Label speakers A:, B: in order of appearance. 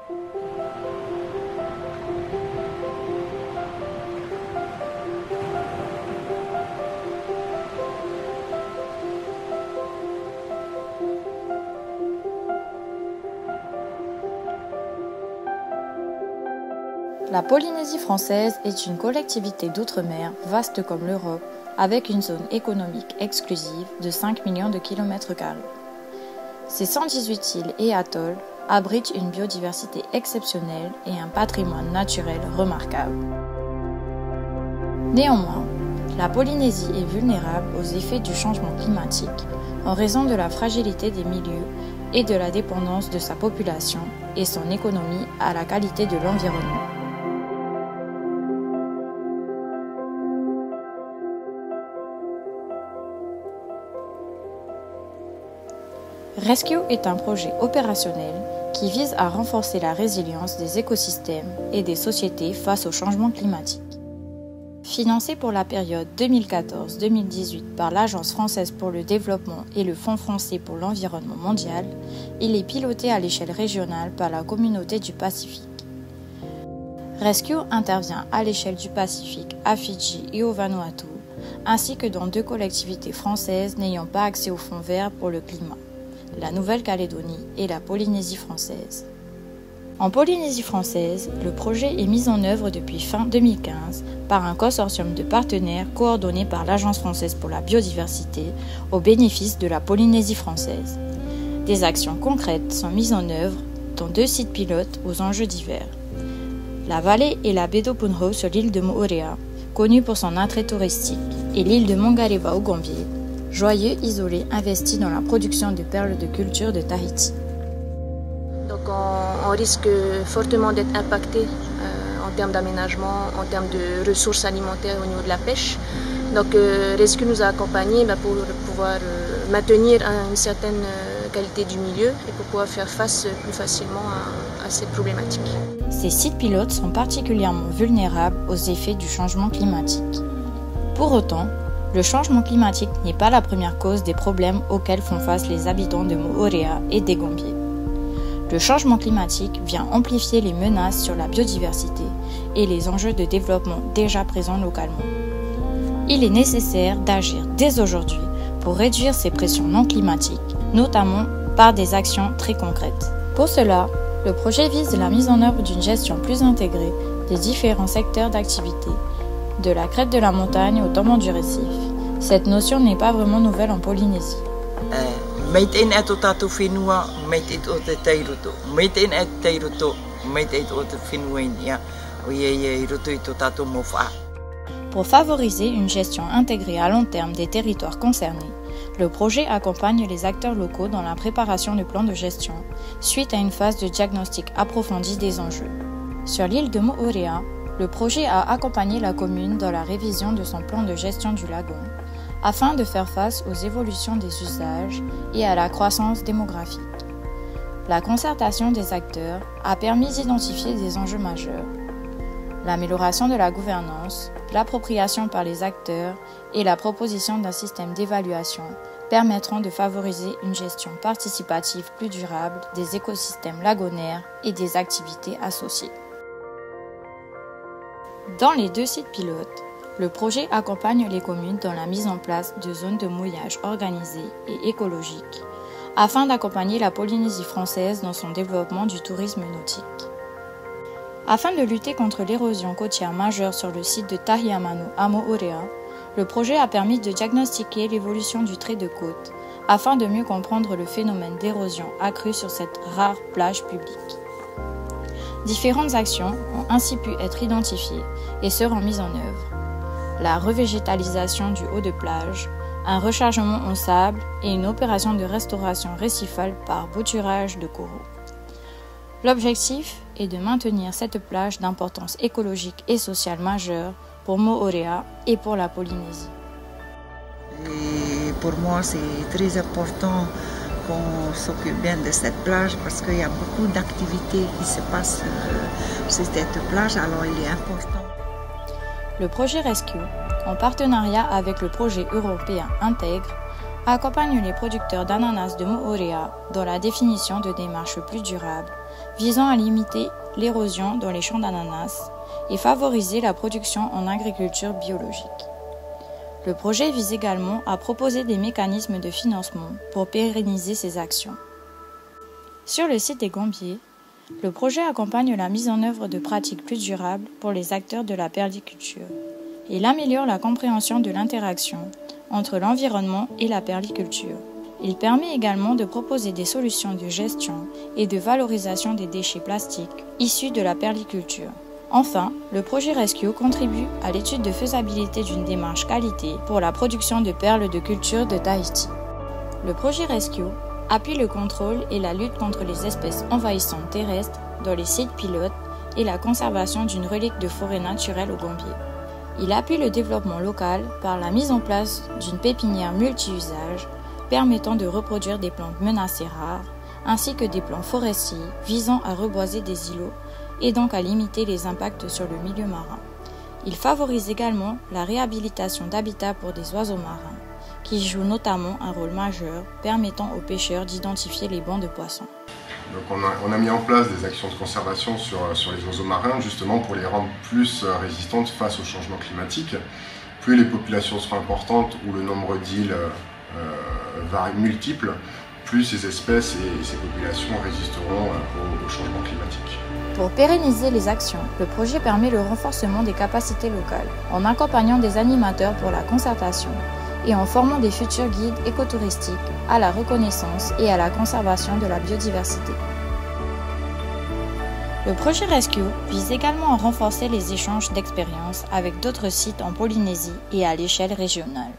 A: La Polynésie française est une collectivité d'outre-mer vaste comme l'Europe, avec une zone économique exclusive de 5 millions de km². Ses 118 îles et atolls abritent une biodiversité exceptionnelle et un patrimoine naturel remarquable. Néanmoins, la Polynésie est vulnérable aux effets du changement climatique en raison de la fragilité des milieux et de la dépendance de sa population et son économie à la qualité de l'environnement. Rescue est un projet opérationnel qui vise à renforcer la résilience des écosystèmes et des sociétés face au changement climatique. Financé pour la période 2014-2018 par l'Agence française pour le développement et le Fonds français pour l'environnement mondial, il est piloté à l'échelle régionale par la communauté du Pacifique. Rescue intervient à l'échelle du Pacifique à Fidji et au Vanuatu, ainsi que dans 2 collectivités françaises n'ayant pas accès aux fonds verts pour le climat, la Nouvelle-Calédonie et la Polynésie française. En Polynésie française, le projet est mis en œuvre depuis fin 2015 par un consortium de partenaires coordonné par l'Agence française pour la biodiversité au bénéfice de la Polynésie française. Des actions concrètes sont mises en œuvre dans 2 sites pilotes aux enjeux divers. La vallée et la baie d'Opunro sur l'île de Moorea, connue pour son attrait touristique, et l'île de Mongariva au Gambier, joyeux isolé investi dans la production de perles de culture de Tahiti.
B: Donc on risque fortement d'être impacté en termes d'aménagement, en termes de ressources alimentaires au niveau de la pêche. Donc Rescue nous a accompagnés pour pouvoir maintenir une certaine qualité du milieu et pour pouvoir faire face plus facilement à ces problématiques.
A: Ces sites pilotes sont particulièrement vulnérables aux effets du changement climatique. Pour autant, le changement climatique n'est pas la première cause des problèmes auxquels font face les habitants de Moorea et des Gambiers. Le changement climatique vient amplifier les menaces sur la biodiversité et les enjeux de développement déjà présents localement. Il est nécessaire d'agir dès aujourd'hui pour réduire ces pressions non climatiques, notamment par des actions très concrètes. Pour cela, le projet vise la mise en œuvre d'une gestion plus intégrée des différents secteurs d'activité, de la crête de la montagne au tombant du récif. Cette notion n'est pas vraiment nouvelle en Polynésie. Pour favoriser une gestion intégrée à long terme des territoires concernés, le projet accompagne les acteurs locaux dans la préparation du plan de gestion, suite à une phase de diagnostic approfondi des enjeux. Sur l'île de Moorea, le projet a accompagné la commune dans la révision de son plan de gestion du lagon, afin de faire face aux évolutions des usages et à la croissance démographique. La concertation des acteurs a permis d'identifier des enjeux majeurs. L'amélioration de la gouvernance, l'appropriation par les acteurs et la proposition d'un système d'évaluation permettront de favoriser une gestion participative plus durable des écosystèmes lagonaires et des activités associées. Dans les 2 sites pilotes, le projet accompagne les communes dans la mise en place de zones de mouillage organisées et écologiques, afin d'accompagner la Polynésie française dans son développement du tourisme nautique. Afin de lutter contre l'érosion côtière majeure sur le site de Tahiamanu à Moorea, le projet a permis de diagnostiquer l'évolution du trait de côte, afin de mieux comprendre le phénomène d'érosion accrue sur cette rare plage publique. Différentes actions ont ainsi pu être identifiées et seront mises en œuvre. La revégétalisation du haut de plage, un rechargement en sable et une opération de restauration récifale par bouturage de coraux. L'objectif est de maintenir cette plage d'importance écologique et sociale majeure pour Moorea et pour la Polynésie.
C: Et pour moi, c'est très important qu'on s'occupe bien de cette plage parce qu'il y a beaucoup d'activités qui se passent sur cette plage, alors il est important.
A: Le projet Rescue, en partenariat avec le projet européen Intègre, accompagne les producteurs d'ananas de Moorea dans la définition de démarches plus durables visant à limiter l'érosion dans les champs d'ananas et favoriser la production en agriculture biologique. Le projet vise également à proposer des mécanismes de financement pour pérenniser ces actions. Sur le site des Gambiers, le projet accompagne la mise en œuvre de pratiques plus durables pour les acteurs de la perliculture. Il améliore la compréhension de l'interaction entre l'environnement et la perliculture. Il permet également de proposer des solutions de gestion et de valorisation des déchets plastiques issus de la perliculture. Enfin, le projet Rescue contribue à l'étude de faisabilité d'une démarche qualité pour la production de perles de culture de Tahiti. Le projet Rescue appuie le contrôle et la lutte contre les espèces envahissantes terrestres dans les sites pilotes et la conservation d'une relique de forêt naturelle au Gambier. Il appuie le développement local par la mise en place d'une pépinière multi-usage permettant de reproduire des plantes menacées rares, ainsi que des plans forestiers visant à reboiser des îlots et donc à limiter les impacts sur le milieu marin. Il favorise également la réhabilitation d'habitats pour des oiseaux marins, qui jouent notamment un rôle majeur permettant aux pêcheurs d'identifier les bancs de poissons.
D: Donc on a mis en place des actions de conservation sur les oiseaux marins, justement pour les rendre plus résistantes face au changement climatique. Plus les populations seront importantes ou le nombre d'îles multiples, plus ces espèces et ces populations résisteront au changement climatique.
A: Pour pérenniser les actions, le projet permet le renforcement des capacités locales, en accompagnant des animateurs pour la concertation et en formant des futurs guides écotouristiques à la reconnaissance et à la conservation de la biodiversité. Le projet Rescue vise également à renforcer les échanges d'expériences avec d'autres sites en Polynésie et à l'échelle régionale.